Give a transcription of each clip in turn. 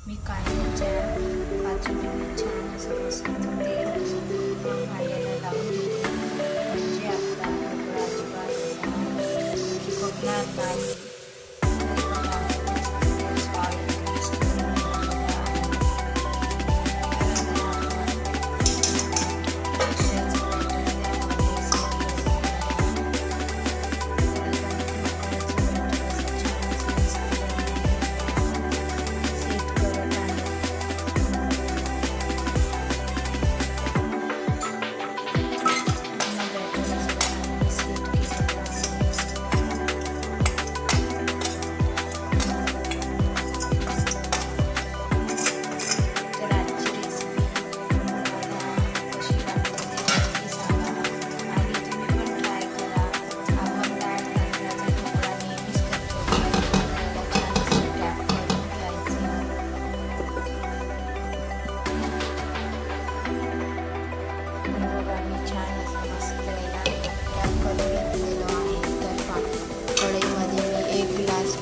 मी कांद्याच्या पाचोळीने छान असं मस्त तेल भाजायला लावून घेते, म्हणजे आपला ढोकळा अजिबात असा चिपकणार नाही.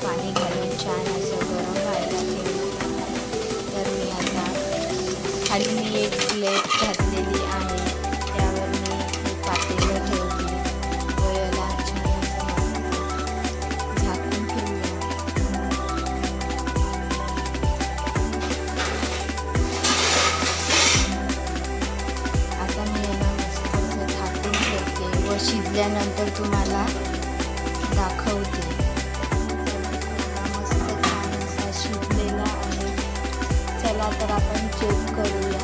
पाणी घालून छान असं गरम व्हायला ठेवलं. तर मी आता खाली मी एक प्लेट घातलेली आहे, त्यावर मी पातेलं ठेवली व याला छान असं झाकून ठेवलं. आता मी याला मस्त असं झाकून ठेवते व शिजल्यानंतर तुम्हाला दाखवते. चला तर आपण चेक करूया.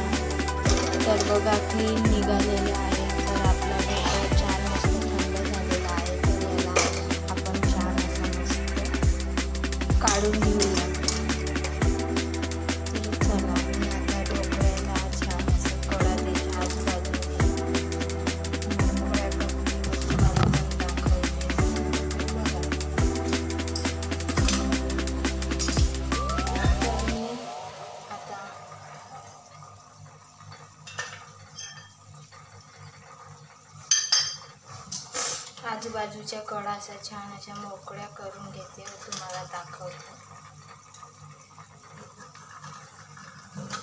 तर बघा क्लीन निघालेलं आहे. तर आपला ढोकळा छान मस्त थंड झालेला आहे. तर याला आपण छान असं मस्त काढून घेऊया. तर चला मी आता ढोकळ्याला छान असं कडा देते आजूबाजूने मोकळ्या करून तुम्हाला पण दाखवते. बघा आजूबाजूच्या कडा अशा छान अशा मोकळ्या करून घेते व तुम्हाला दाखवते.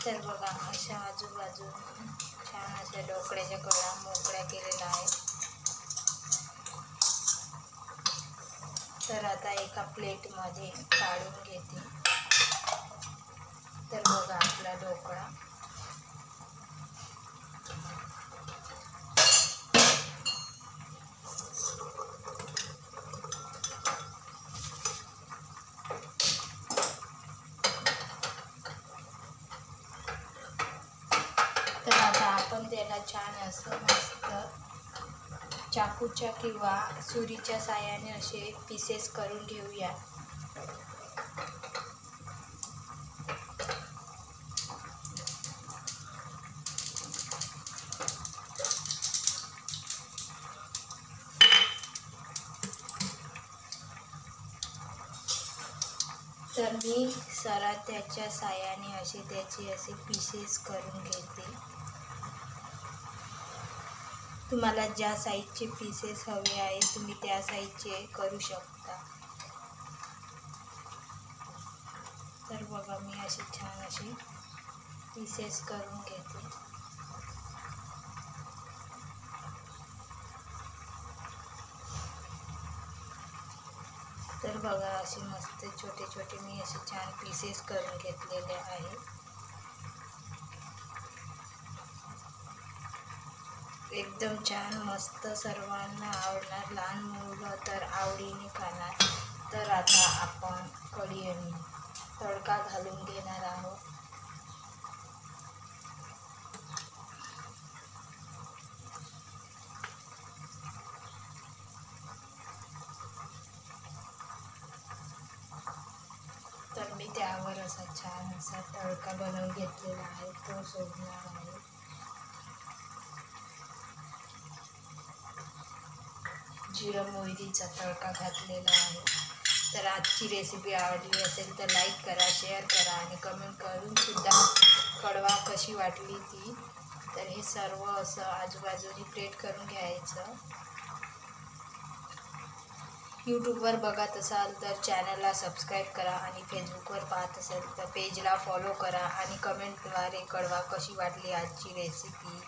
तर बघा अशा आजूबाजू छान अशा ढोकळ्याच्या कडा मोकळ्या केलेल्या आहेत. तर आता एका प्लेटमध्ये काढून घेते. तर बघा आपला ढोकळा तर आता आपण त्याला छान असं मस्त चाकूच्या किंवा सुरीच्या साहाय्याने असे पीसेस करून घेऊया. तर मी त्याच्या साहाय्याने असे त्याचे असे पीसेस करून घेते. तुम्हाला ज्या साईजचे पीसेस हवे आहेत तुम्ही त्या साईजचे करू शकता. तर बघा मी असे छान असे पीसेस करून घेते. तर बघा असे मस्त छोटे छोटे मी असे छान पीसेस करून घेतलेले आहेत. एकदम छान मस्त सर्वांना आवडणार. लहान मुलं तर आवडीने खाणार. तर आता आपण कढईने तडका घालून घेणार आहोत. तर मी त्यावर असा छान असा तडका बनवून घेतलेला आहे, तो सोडणार आहे. जिरं मोहरीचा तडका घातलेला आहे. तर आजची रेसिपी आवडली असेल तर लाईक करा, शेअर करा आणि कमेंट करून सुद्धा कळवा कशी वाटली ती. तर हे सर्व असं आजूबाजूने प्लेट करून घ्यायचं. यूट्यूबवर बघत असाल तर चॅनलला सबस्क्राईब करा आणि फेसबुकवर पाहत असाल तर पेजला फॉलो करा आणि कमेंटद्वारे कळवा कशी वाटली आजची रेसिपी।